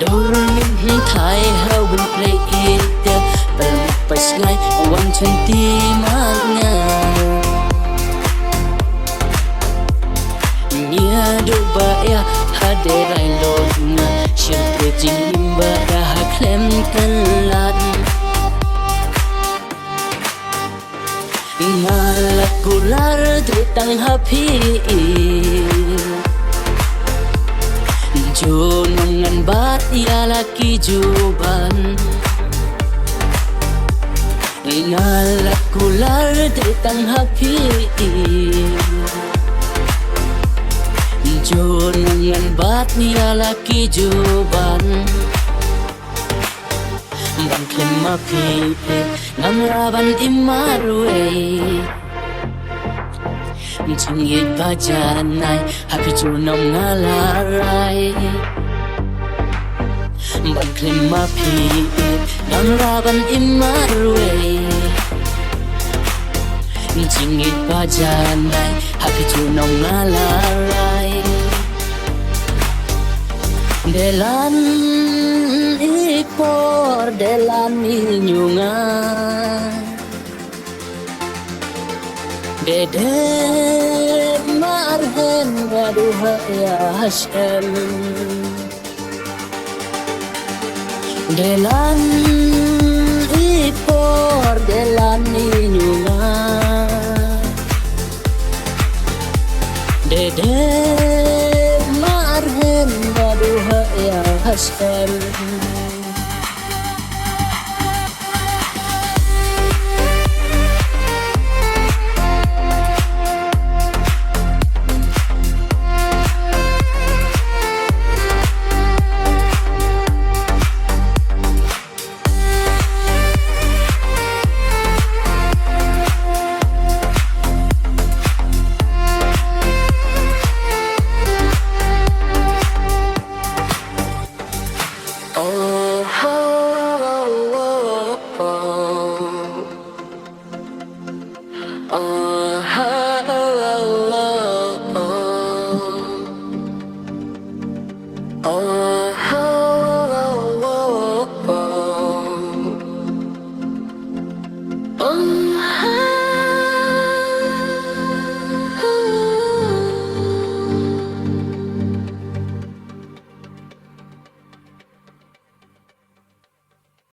Dormin thai how we play it pas lai one twenty magna nia do ba ya hade rai lona shir jing ba da klem kan lat ngala kular de tang happy Jonongan bat ya laki juban Ngalat kular detang happy Jonongan bat ya laki juban Ban klema pipe ngamraban imarwe Jingit bajanay happy junom ngalaray Bangklim mapit Namraban imarwe Jingit bajanay happy junom ngalaray Delan ipor delan inyungan Dede marhen gaduha ya Hashem Delan ipor delan inyunga Dede marhen gaduha ya Hashem